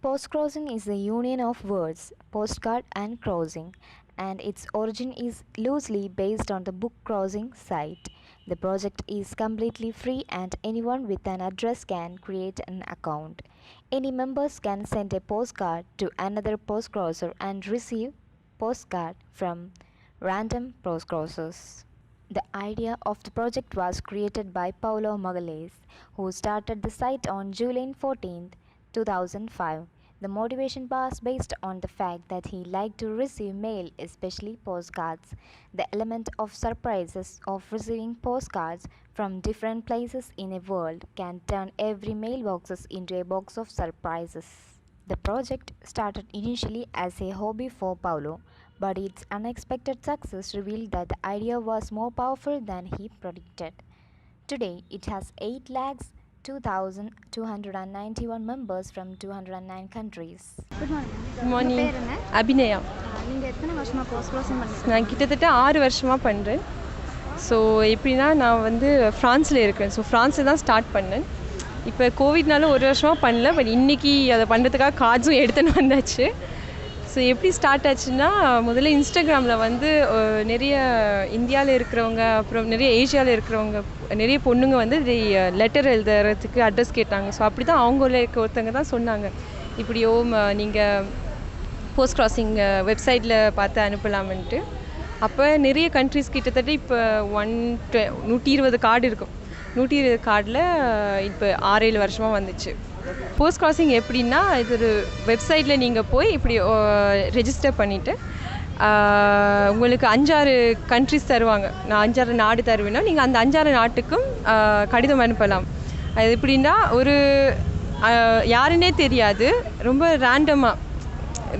Postcrossing is the union of words postcard and crossing, and its origin is loosely based on the book crossing site. The project is completely free and anyone with an address can create an account. Any members can send a postcard to another postcrosser and receive postcard from random postcrossers. The idea of the project was created by Paulo Magalhães, who started the site on July 14, 2005. The motivation was based on the fact that he liked to receive mail, especially postcards. The element of surprises of receiving postcards from different places in a world can turn every mailboxes into a box of surprises. The project started initially as a hobby for Paulo, but its unexpected success revealed that the idea was more powerful than he predicted. Today, it has 8,02,291 members from 209 countries. Good morning. Good morning. பேர் என்ன? அபிநயா. நீங்கள் எத்தனை வருஷமாக போஸ்ட்க்ராசிங் பண்ணுறீங்க? நான் கிட்டத்தட்ட 6 வருஷமாக பண்ணுறேன். ஸோ எப்படின்னா நான் வந்து ஃப்ரான்ஸில் இருக்கேன். ஸோ ஃப்ரான்ஸில் தான் ஸ்டார்ட் பண்ணேன். இப்போ கோவிட்னால 1 வருஷமாக பண்ணல. பட் இன்றைக்கி அதை பண்ணுறதுக்காக கார்ட்ஸும் எடுத்துன்னு வந்தாச்சு. ஸோ எப்படி ஸ்டார்ட் ஆச்சுன்னா முதல்ல இன்ஸ்டாகிராமில் வந்து நிறைய இந்தியாவில் இருக்கிறவங்க அப்புறம் நிறைய ஏஷியாவில் இருக்கிறவங்க நிறைய பொண்ணுங்க வந்து லெட்டர் எழுதுறதுக்கு அட்ரஸ் கேட்டாங்க. ஸோ அப்படி தான் அவங்கள ஒருத்தங்க தான் சொன்னாங்க இப்படியோ நீங்கள் போஸ்ட் கிராசிங் வெப்சைட்டில் பார்த்து அனுப்பலாம்ன்ட்டு. அப்போ நிறைய கண்ட்ரிஸ் கிட்டத்தட்ட இப்போ 120 கார்டு இருக்கும். 120 கார்டில் இப்போ 6-7 வருஷமாக வந்துச்சு. போஸ்ட் கிராசிங் எப்படின்னா இது ஒரு வெப்சைட்டில் நீங்கள் போய் இப்படி ரெஜிஸ்டர் பண்ணிவிட்டு உங்களுக்கு 5-6 கண்ட்ரிஸ் தருவாங்க. நான் 5-6 நாடு தருவேன்னா நீங்கள் அந்த 5-6 நாட்டுக்கும் கடிதம் அனுப்பலாம். அது எப்படின்னா ஒரு யாருன்னே தெரியாது, ரொம்ப ரேண்டமாக,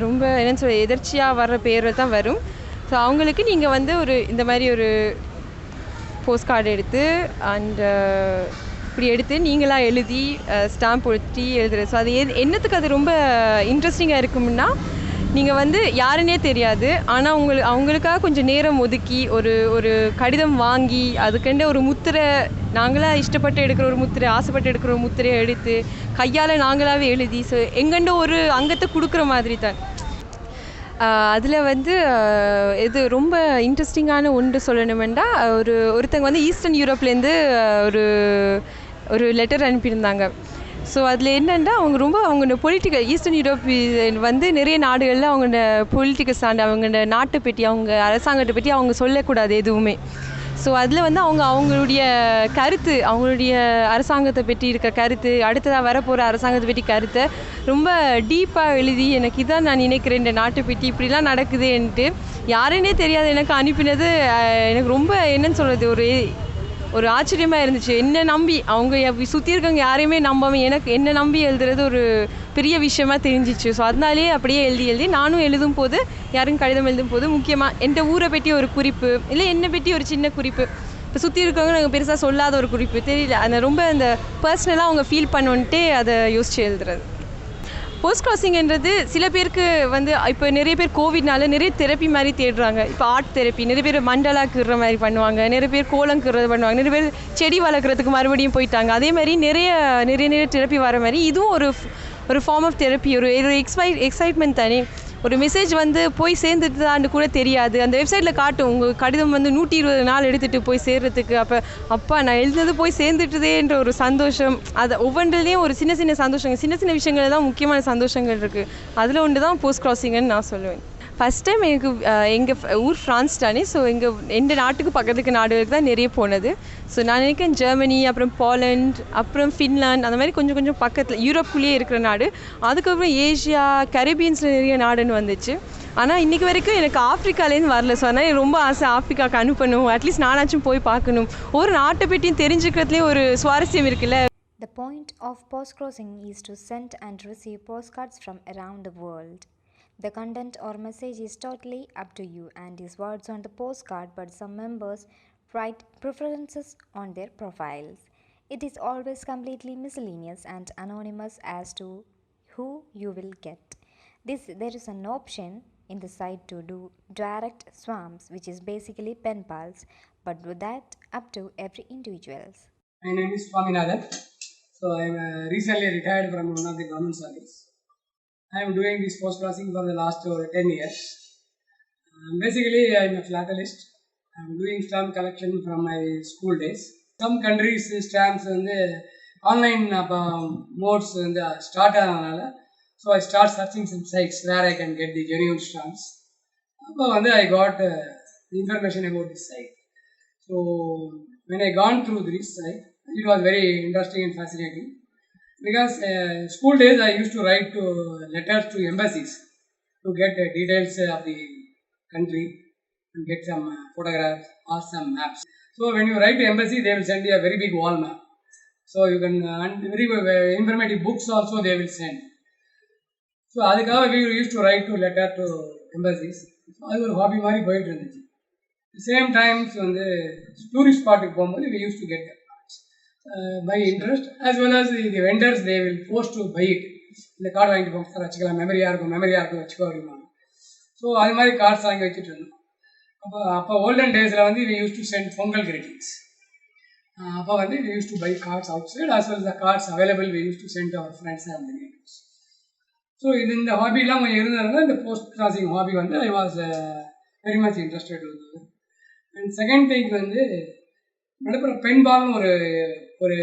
ரொம்ப என்னென்னு சொல்ல எதர்ச்சியாக வர்ற பேர் தான் வரும். ஸோ அவங்களுக்கு நீங்கள் வந்து ஒரு இந்த மாதிரி ஒரு போஸ்ட் கார்டு எடுத்து இப்படி எடுத்து நீங்களாக எழுதி ஸ்டாம்ப் ஒட்டி எழுதுறது. ஸோ அது என்னத்துக்கு அது ரொம்ப இன்ட்ரெஸ்டிங்காக இருக்கும்னா நீங்கள் வந்து யாருன்னே தெரியாது, ஆனால் அவங்களுக்காக கொஞ்சம் நேரம் ஒதுக்கி ஒரு கடிதம் வாங்கி அதுக்கெண்ட ஒரு முத்திரை, நாங்களாக இஷ்டப்பட்டு எடுக்கிற ஒரு முத்திரை, ஆசைப்பட்டு எடுக்கிற ஒரு முத்திரையை எடுத்து கையால் நாங்களாகவே எழுதி ஸோ எங்கெண்ட ஒரு அங்கத்தை கொடுக்குற மாதிரி தான். அதில் வந்து இது ரொம்ப இன்ட்ரெஸ்டிங்கான ஒன்று சொல்லணுமெண்டா ஒருத்தங்க வந்து ஈஸ்டர்ன் யூரோப்லேருந்து ஒரு லெட்டர் அனுப்பியிருந்தாங்க. ஸோ அதில் என்னென்னா அவங்க பொலிட்டிக்கல் ஈஸ்டர்ன் யூரோப் வந்து நிறைய நாடுகளில் அவங்க பொலிட்டிக்கல் ஸ்டாண்ட், அவங்க நாட்டை பற்றி, அவங்க அரசாங்கத்தை பற்றி அவங்க சொல்லக்கூடாது எதுவுமே. ஸோ அதில் வந்து அவங்களுடைய கருத்து, அவங்களுடைய அரசாங்கத்தை பற்றி இருக்க கருத்து, அடுத்ததாக வரப்போகிற அரசாங்கத்தை பற்றி கருத்தை ரொம்ப டீப்பாக எழுதி எனக்கு இதான் நான் நினைக்கிறேன், இந்த நாட்டை பற்றி இப்படிலாம் நடக்குதுன்ட்டு யாருன்னே தெரியாது எனக்கு அனுப்பினது. எனக்கு ரொம்ப என்னன்னு சொல்கிறது, ஒரு ஆச்சரியமாக இருந்துச்சு. என்னை நம்பி அவங்க சுற்றி இருக்கவங்க யாரையுமே நம்பாமல் எனக்கு என்னை நம்பி எழுதுறது ஒரு பெரிய விஷயமாக தெரிஞ்சிச்சு. ஸோ அதனாலே அப்படியே எழுதி நானும் எழுதும் போது, யாரும் கடிதம் எழுதும் போது முக்கியமாக என் ஊரை பற்றி ஒரு குறிப்பு, இல்லை என்னை பற்றி ஒரு சின்ன குறிப்பு, இப்போ சுற்றி இருக்கவங்க நாங்கள் பெருசாக சொல்லாத ஒரு குறிப்பு தெரியல, அந்த ரொம்ப அந்த பர்சனலாக அவங்க ஃபீல் பண்ணுன்ட்டு அதை யோசித்து எழுதுறது. போஸ்ட் கிராசிங்கிறது சில பேருக்கு வந்து இப்போ நிறைய பேர் கோவிட்னால நிறைய தெரப்பி மாதிரி தேடுறாங்க. இப்போ ஆர்ட் தெரப்பி, நிறைய பேர் மண்டலா கீறுற மாதிரி பண்ணுவாங்க, நிறைய பேர் கோலம் கீறுறது பண்ணுவாங்க, நிறைய பேர் செடி வளர்க்குறதுக்கு மறுபடியும் போயிட்டாங்க. அதே மாதிரி நிறைய தெரப்பி வர மாதிரி இதுவும் ஒரு ஃபார்ம் ஆஃப் தெரப்பி. ஒரு எக்ஸைட்மெண்ட் தானே. ஒரு மெசேஜ் வந்து போய் சேர்ந்துட்டு தான் கூட தெரியாது, அந்த வெப்சைட்டில் காட்டும் உங்கள் கடிதம் வந்து 120 நாள் எடுத்துகிட்டு போய் சேர்றதுக்கு. அப்பா நான் எழுதுனது போய் சேர்ந்துட்டுதேன்ற ஒரு சந்தோஷம், அதை ஒவ்வொன்றிலையும் ஒரு சின்ன சின்ன சந்தோஷங்கள், சின்ன சின்ன விஷயங்கள் தான் முக்கியமான சந்தோஷங்கள் இருக்குது. அதில் ஒன்று தான் போஸ்ட் கிராசிங்னு நான் சொல்லுவேன். ஃபஸ்ட் டைம் எனக்கு எங்கள் ஊர் ஃப்ரான்ஸ் தானே. ஸோ எந்த நாட்டுக்கு பக்கத்துக்கு நாடுகளுக்கு தான் நிறைய போனது. ஸோ நான் நினைக்கிறேன் ஜெர்மனி, அப்புறம் போலண்ட், அப்புறம் ஃபின்லாண்ட், அந்த மாதிரி கொஞ்சம் பக்கத்தில் யூரோப்புக்குள்ளேயே இருக்கிற நாடு. அதுக்கப்புறம் ஏஷியா, கரீபியன்ஸில் நிறைய நாடுன்னு வந்துச்சு. ஆனால் இன்றைக்கி வரைக்கும் எனக்கு ஆஃப்ரிக்காலேருந்து வரல. ஸோ அதனால் ரொம்ப ஆசை ஆஃப்ரிக்காவுக்கு அனுப்பணும், அட்லீஸ்ட் நானாச்சும் போய் பார்க்கணும். ஒரு நாட்டை பற்றியும் தெரிஞ்சுக்கிறதுலேயே ஒரு சுவாரஸ்யம் இருக்குல்ல. The point of postcrossing is to send and receive postcards from around the world. The content or message is totally up to you and is words on the postcard, but some members write preferences on their profiles. It is always completely miscellaneous and anonymous as to who you will get. There is an option in the site to do direct swamps, which is basically pen pals, but with that up to every individual. My name is Swaminathan. So I am recently retired from one of the government service. I am doing this postcrossing for the last 10 years. Basically, I am a philatelist. I am doing stamp collection from my school days. Some countries stamps வந்து online modes வந்து start ஆனதுனால, so I start searching some sites where I can get the genuine stamps. அப்போ வந்து I got the information about this site. So when I gone through this site, it was very interesting and fascinating. Because school days I used to write letters to embassies to get details of the country and get some photographs or some maps. So when you write to embassy, they will send you a very big wall map. So you can and very informative books also they will send. So அதுக்காக we used to write to letter to embassies. அது ஒரு hobby மாதிரி போயிட்டு இருந்துச்சு. Same times வந்து tourist ஸ்பாட்டுக்கு போகும்போது we used to get by interest as well as the vendors they will force to buy it. இந்த கார்டு வாங்கிட்டு போங்க சார் வச்சுக்கலாம் மெமரியாக இருக்கும் வச்சுக்கோ அப்படிமா. ஸோ அது மாதிரி கார்ட்ஸ் வாங்கி வச்சுட்டு இருந்தோம். அப்போ ஓல்டன் டேஸில் வந்து we used to send Pongal greetings. அப்போ வந்து we used to buy cards outside as well as the cards available we used to send to our friends and relatives. So இந்த ஹாபிலாம் கொஞ்சம் இருந்ததுனால இந்த போஸ்ட் கிராசிங் ஹாபி வந்து I was very much interested இருந்தது. And second thing வந்து நடுப்புற பெண்பால்னு ஒரு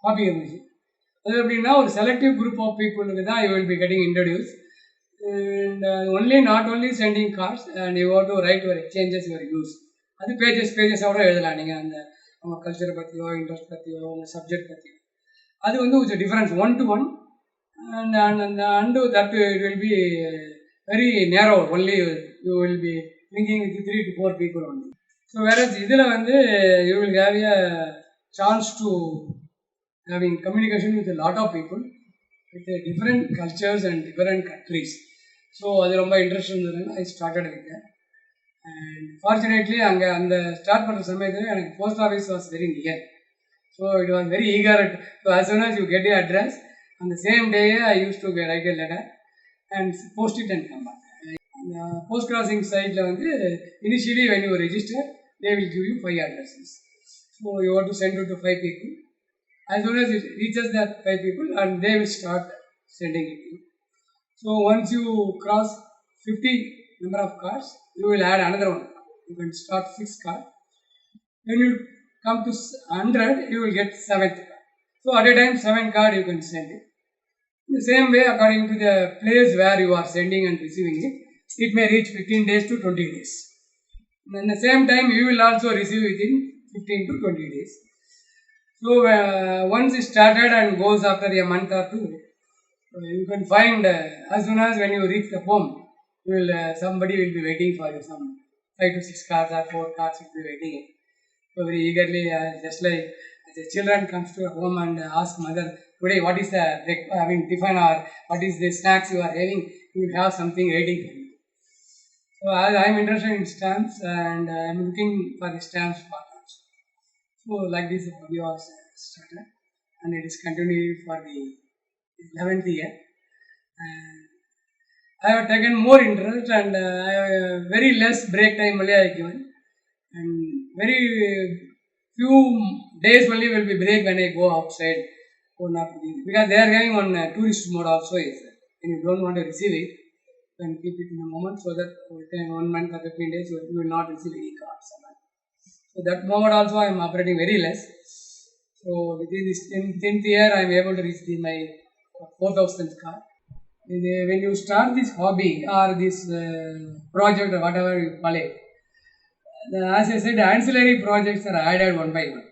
hobby இருந்துச்சு. அது எப்படின்னா ஒரு செலக்டிவ் குரூப் ஆஃப் பீப்புளுக்கு தான் you will be getting introduce and only not only sending cards and you what to write your exchanges your use. அது பேஜஸோட எழுதலாம் நீங்கள் அந்த அவங்க கல்ச்சரை பற்றியோ இன்ட்ரெஸ்ட் பற்றியோ உங்கள் சப்ஜெக்ட் பற்றியோ. அது வந்து ஒரு difference 1-to-1 and that it will be very narrow, only you will be thinking with 3 to 4 people only. So whereas இதில் வந்து you will have a chance to having communication with a lot of people with different cultures and different countries. So அது ரொம்ப interest இருந்ததுனால I started with that. And fortunately அங்கே அந்த start பண்ணுற சமயத்தில் எனக்கு post office was very near. So it was very eager. So as soon as you get your address, on the same day I used to write a letter and post it and come back. Postcrossing site la vandu initially when you register they will give you 5 addresses. So you have to send it to 5 people. As soon as it reaches that 5 people and they will start sending it to you. So once you cross 50 number of cards, you will add another one. You can start 6 cards. When you come to 100, you will get 7th card. So at a time 7 card you can send it. In the same way, according to the place where you are sending and receiving it, it may reach 15 days to 20 days. And at the same time, you will also receive within 15 to 20 days. So once it started and goes after a month or two, you can find as soon as when you reach the home, you will somebody will be waiting for you. Some 5 to 6 cards or 4 cards will be waiting. So very eagerly, just like the children comes to your home and ask mother, today what is the tiffin or what is the snacks you are having, you will have something waiting for you. So I am interested in stamps and I am looking for the stamps partners. So like this hobby was started and it is continuing for the 11th year. And I have taken more interest and I have very less break time only I given and very few days only will be break when I go outside. Because they are having one tourist mode also is when you don't want to receive it, you can keep it in a moment so that within 1 month or 15 days you will not receive any cards. So that moment also I am operating very less. So within this 10th year I am able to reach my 4,000th card. When you start this hobby or this project or whatever you call it, as I said, ancillary projects are added one by one.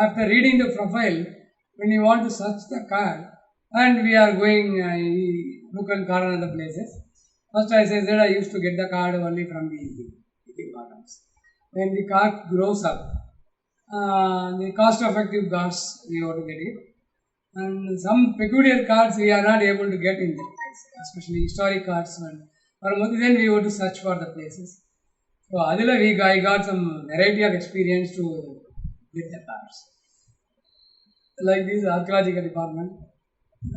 After reading the profile, when you want to search the card, and we are going look and card and other places, first as I said, I used to get the card only from the bottoms. When the card grows up, the cost effective cards we have to get it, and some peculiar cards we are not able to get in that place, especially historic cards. And then we have to search for the places. So adila I got some variety of experience to get the cards. Like this archaeological department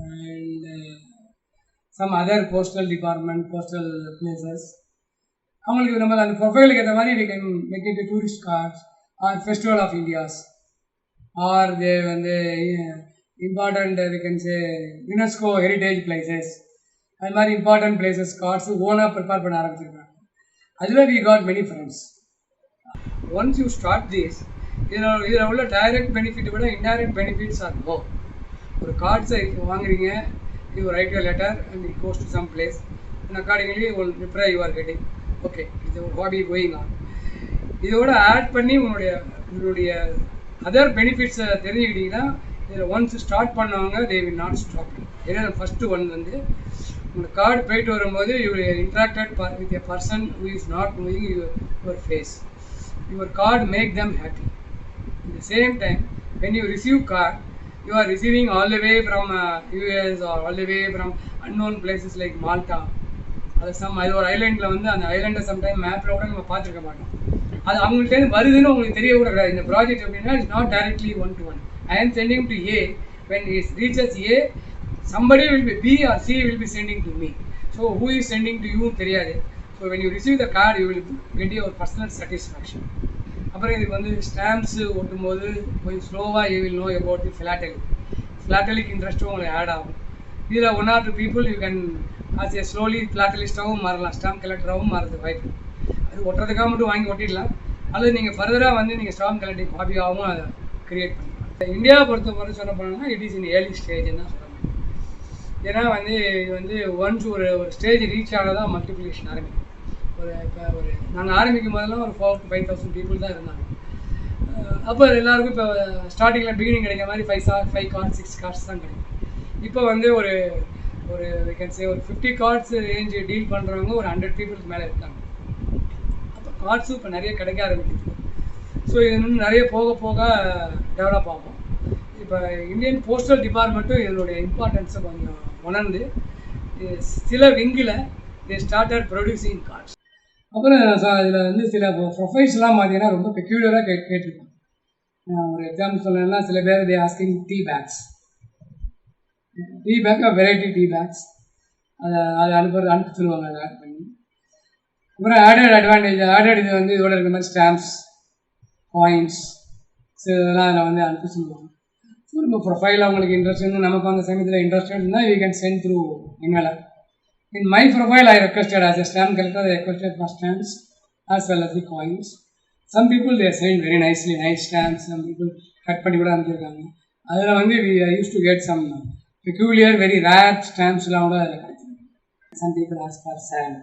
and some other postal department, postal places. அவங்களுக்கு நம்ம அந்த ப்ரொஃபைலுக்கு ஏற்ற மாதிரி we can make it a tourist cards or festival of India's or they வந்து important we can say UNESCO heritage places அது மாதிரி important places cards ஓனாக prepare பண்ண ஆரம்பிச்சிருக்காங்க. அதில் we got many friends. Once you start this, இதில் உள்ள direct benefit விட இன்டைரக்ட் பெனிஃபிட்ஸ் ஆர் மோர். ஒரு கார்ட்ஸை வாங்குறீங்க, you write a letter and it goes to some place and accordingly will reply you are getting. Okay, இது what is going on. இதோட add பண்ணி உங்களுடைய other பெனிஃபிட்ஸை தெரிஞ்சுக்கிட்டிங்கன்னா இதில் ஒன்ஸ் ஸ்டார்ட் பண்ணவங்க தே வில் நாட் ஸ்டாப். ஏன்னா ஃபஸ்ட்டு ஒன் வந்து உங்கள் கார்டு போயிட்டு வரும்போது you interacted with a person who is not knowing your face. Your card make them happy. At the same time, when you receive card, you are receiving all the way from US or all the way from unknown places like Malta. அது ஒரு ஐலாண்டில் வந்து அந்த ஐலாண்டை sometime மேப்பில் கூட நம்ம பார்த்துருக்க மாட்டோம். அது அவங்கள்ட்ட வருதுன்னு உங்களுக்கு தெரிய கூட கிடையாது. இந்த ப்ராஜெக்ட் எப்படின்னா it's not directly one to one. I am sending to A. When it reaches A, somebody will be B or C will be sending to me. So who is sending to you தெரியாது. So when you receive the card, you will get your personal satisfaction. அப்புறம் இதுக்கு வந்து stamps ஒட்டும் போது கொஞ்சம் ஸ்லோவாக you will know about the philatelic இன்ட்ரெஸ்ட்டும் உங்களுக்கு ஆட் ஆகும். இதில் one or two people you can as a slowly ஃபிலாட்டலிஸ்ட்டாகவும் மாறலாம், ஸ்டாம்ப் கலெக்டராகவும் மாறுறது வாய்ப்பு. அது ஒட்டுறதுக்காக மட்டும் வாங்கி ஒட்டிடலாம், அல்லது நீங்கள் ஃபர்தராக வந்து நீங்கள் ஸ்டாம்ப் கலெக்டிங் ஹாபியாகவும் அதை க்ரியேட் பண்ணலாம். இந்தியாவை பொறுத்த சொல்ல போனோம்னா இட் இஸ் இன் ஏர்லி ஸ்டேஜ்னு தான் சொல்லணும். ஏன்னா வந்து இது வந்து ஒன்ஸ் ஒரு ஸ்டேஜ் ரீச் ஆனதான் மல்டிப்ளிகேஷன் ஆரம்பிக்கும். இப்போ நாங்கள் ஆரம்பிக்கும் போதெல்லாம் ஒரு 4,000 to 5,000 பீப்புள் தான் இருந்தாங்க. அப்போ எல்லாருக்கும் இப்போ ஸ்டார்டிங்கில் பிகினிங் கிடைக்கிற மாதிரி 5 cards 6 cards தான் கிடைக்கும். இப்போ வந்து ஒரு we can say ஒரு 50 cards ரேஞ்ச் டீல் பண்ணுறவங்க ஒரு 100 பீப்புளுக்கு மேலே இருக்காங்க. அப்போ கார்ட்ஸும் இப்போ நிறைய கிடைக்க ஆரம்பிக்குது. ஸோ இது இன்னும் நிறைய போக போக டெவலப் ஆகும். இப்போ இந்தியன் போஸ்டல் டிபார்ட்மெண்ட்டும் இதனுடைய இம்பார்ட்டன்ஸை கொஞ்சம் உணர்ந்து சில விங்கில் தே ஸ்டார்டட் ப்ரொடியூசிங் கார்ட்ஸ். அப்புறம் இதில் வந்து சில ப்ரொஃபைல்ஸ்லாம் பார்த்தீங்கன்னா ரொம்ப பெக்யூலராக கேட்டிருக்கோம். ஒரு எக்ஸாம்பிள் சொல்லணும்னா சில பேர் தே asking tea back variety tea packs அதை அனுப்ப சொல்லுவாங்க. அதை ஆட் பண்ணி அப்புறம் ஆடட் இது வந்து இதோட இருக்கிற மாதிரி ஸ்டாம்ப்ஸ் காயின்ஸ் இதெல்லாம் அதில் வந்து அனுப்ப சொல்லுவாங்க. ஸோ நம்ம ப்ரொஃபைல் அவங்களுக்கு இன்ட்ரெஸ்ட் இருந்து நமக்கு அந்த சமயத்தில் இன்ட்ரெஸ்ட் இருந்தால் you can sent through email. In my profile, I requested as a stamp collector, I requested for stamps as well as the coins. Some people they send very nicely, nice stamps. Some people cut பண்ணி கூட அனுப்பியிருக்காங்க. அதில் வந்து we used to get some peculiar, very rare stamps-லாம் கூட அதில் கிடைக்கும். Some people ask for sand.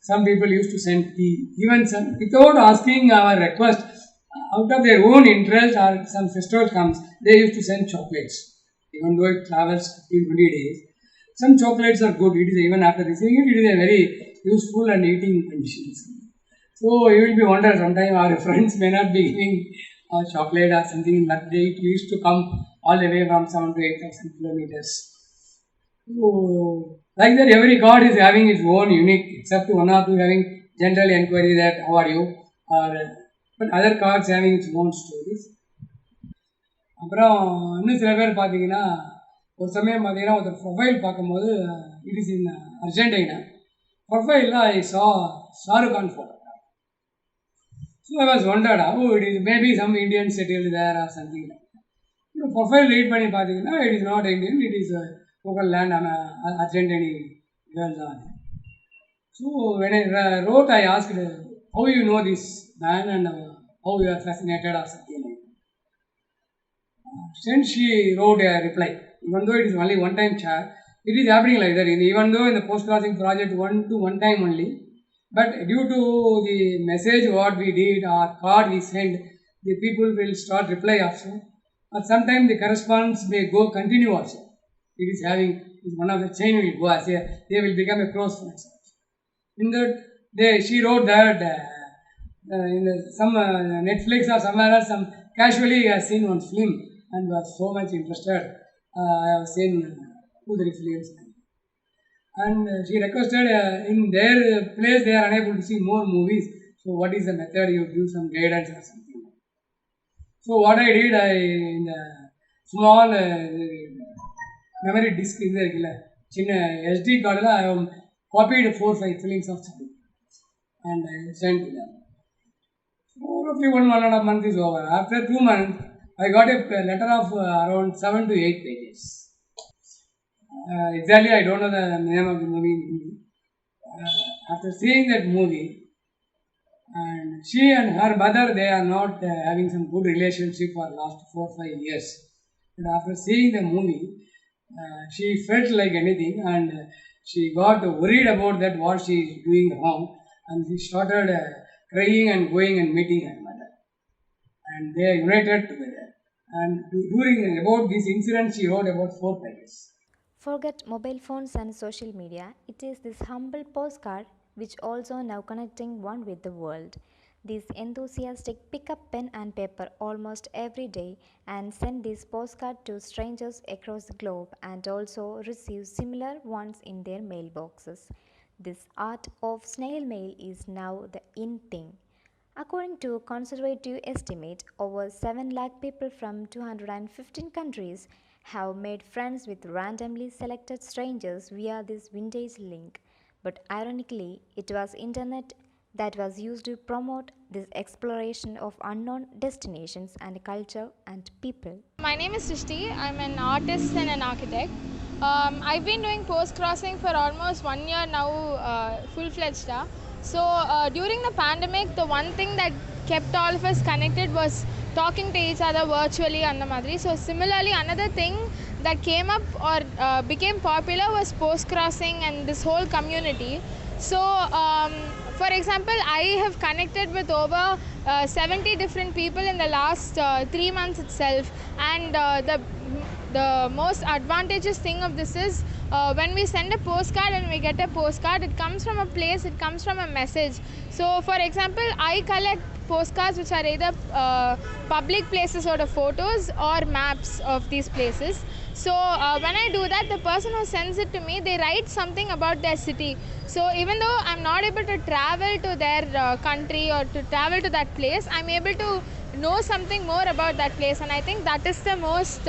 Some people used to send tea. Even some, without asking our request, out of their own interest or some festival comes, they used to send chocolates. Even though it travels 15-20 days. Some chocolates are good. It is even after receiving it, it is a very useful and eating conditions. So you will be wondering sometime our friends may not be giving chocolate or something, but they used to come all the way from 7,000 to 8,000 kilometers. So like that, every god is having its own unique, except one or two having general enquiry that how are you, or but other cards having its own stories. அப்புறம் இன்னும் சில பேர் பார்த்தீங்கன்னா ஒரு சமயம் பார்த்தீங்கன்னா ஒருத்தர் profile பார்க்கும்போது இட் இஸ் இன் அர்ஜென்டினா. ப்ரொஃபைலில் I Shahrukh Khan photo. So I was wondered how it is maybe some Indian settled there or something. இப்போ ப்ரொஃபைல் ரீட் பண்ணி பார்த்தீங்கன்னா it is not Indian, it is local land Argentine girl தான். So when I wrote I asked how you know this man and how you are fascinated or something. Then she wrote a reply. Even though it is only one time chat, it is happening like that. Even though in the Postcrossing project one time only, but due to the message what we did or card we send, the people will start reply also. But sometimes the correspondence may go continue also. It is having one of the chain will go as they will become a close friends. In that she wrote that in some Netflix or somewhere else, some casually has seen one film and was so much interested. I have seen 2-3 films, and she requested in their place they are unable to see more movies. So what is the method? You give some guidance or something. So what I did, in the small memory disk is there, chinna SD card la I have copied 4-5 films of Chennai and I sent to them. So roughly 1.5 months is over. After 2 months, I got a letter of around 7 to 8 pages. Exactly, I don't know the name of the movie in Hindi. After seeing that movie, and she and her mother, they are not having some good relationship for last 4-5 years. And after seeing the movie, she felt like anything, and she got worried about that what she is doing wrong, and she started crying and going and meeting her mother, and they are united together. And during about this incident, she wrote about 4 pages. Forget mobile phones and social media, it is this humble postcard which also now connecting one with the world. These enthusiastic pick up pen and paper almost every day and send this postcard to strangers across the globe and also receive similar ones in their mailboxes. This art of snail mail is now the in thing. According to a conservative estimate, over 7 lakh people from 215 countries have made friends with randomly selected strangers via this vintage link. But ironically, it was internet that was used to promote this exploration of unknown destinations and culture and people. My name is Srishti. I'm an artist and an architect. I've been doing post-crossing for almost 1 year now, full-fledged. So during the pandemic, the one thing that kept all of us connected was talking to each other virtually and the madri. So similarly, another thing that came up or became popular was post-crossing and this whole community. So for example, I have connected with over 70 different people in the last 3 months itself, and the most advantageous thing of this is when we send a postcard and we get a postcard, it comes from a place, it comes from a message. So for example, I collect postcards which are either public places or the photos or maps of these places. So when I do that, the person who sends it to me, they write something about their city. So even though I'm not able to travel to their country or to travel to that place, I'm able to know something more about that place, and I think that is the most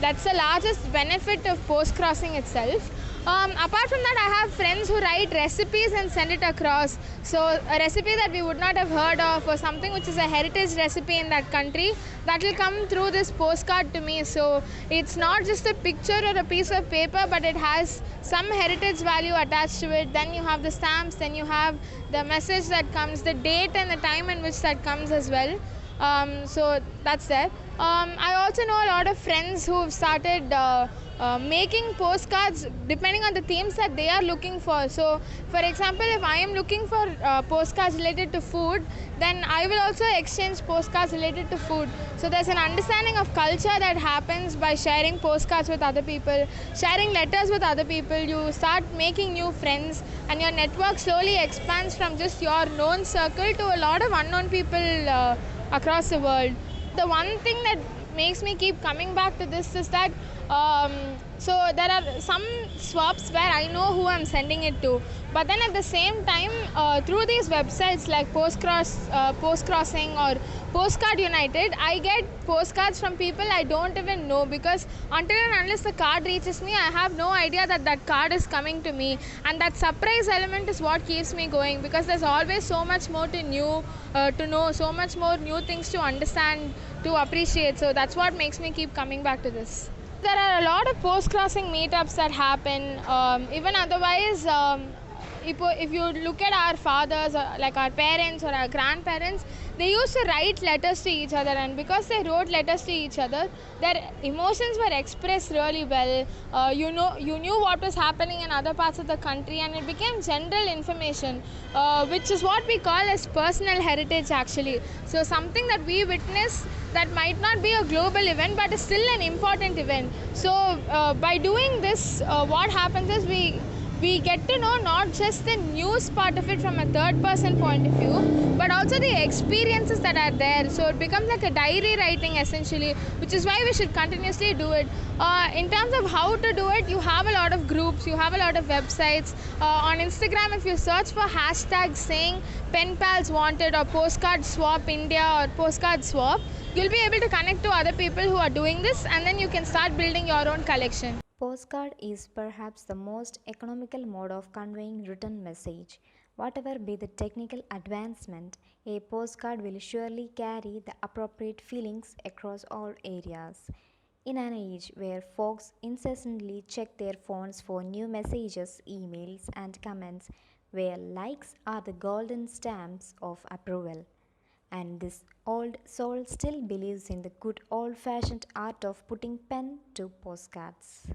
that's the largest benefit of post-crossing itself. Apart from that, I have friends who write recipes and send it across. So a recipe that we would not have heard of, or something which is a heritage recipe in that country, that will come through this postcard to me. So it's not just a picture or a piece of paper, but it has some heritage value attached to it. Then you have the stamps, then you have the message that comes, the date and the time in which that comes as well. So that's there. I also know a lot of friends who have started making postcards depending on the themes that they are looking for. So for example, if I am looking for postcards related to food, then I will also exchange postcards related to food. So there's an understanding of culture that happens by sharing postcards with other people, sharing letters with other people. You start making new friends, and your network slowly expands from just your known circle to a lot of unknown people across the world. The one thing that makes me keep coming back to this is that so there are some swaps where I know who I'm sending it to, but then at the same time through these websites like Postcrossing or Postcard United, I get postcards from people I don't even know, because until and unless the card reaches me, I have no idea that that card is coming to me, and that surprise element is what keeps me going, because there's always so much more to know, so much more new things to understand, to appreciate. So that's what makes me keep coming back to this. There are a lot of post-crossing meetups that happen. Even otherwise, if you look at our fathers, like our parents or our grandparents, they used to write letters to each other, and because they wrote letters to each other, their emotions were expressed really well. You knew what was happening in other parts of the country, and it became general information, which is what we call as personal heritage actually. So something that we witness that might not be a global event, but is still an important event. So by doing this, what happens is we get to know not just the news part of it from a third person point of view, but also the experiences that are there. So it becomes like a diary writing essentially, which is why we should continuously do it. In terms of how to do it, you have a lot of groups, you have a lot of websites. On Instagram, if you search for hashtags saying pen pals wanted or postcard swap India or postcard swap, you'll be able to connect to other people who are doing this, and then you can start building your own collection. Postcard is perhaps the most economical mode of conveying written message. Whatever be the technical advancement, a postcard will surely carry the appropriate feelings across all areas. In an age where folks incessantly check their phones for new messages, emails, and comments, where likes are the golden stamps of approval, and this old soul still believes in the good old fashioned art of putting pen to postcards.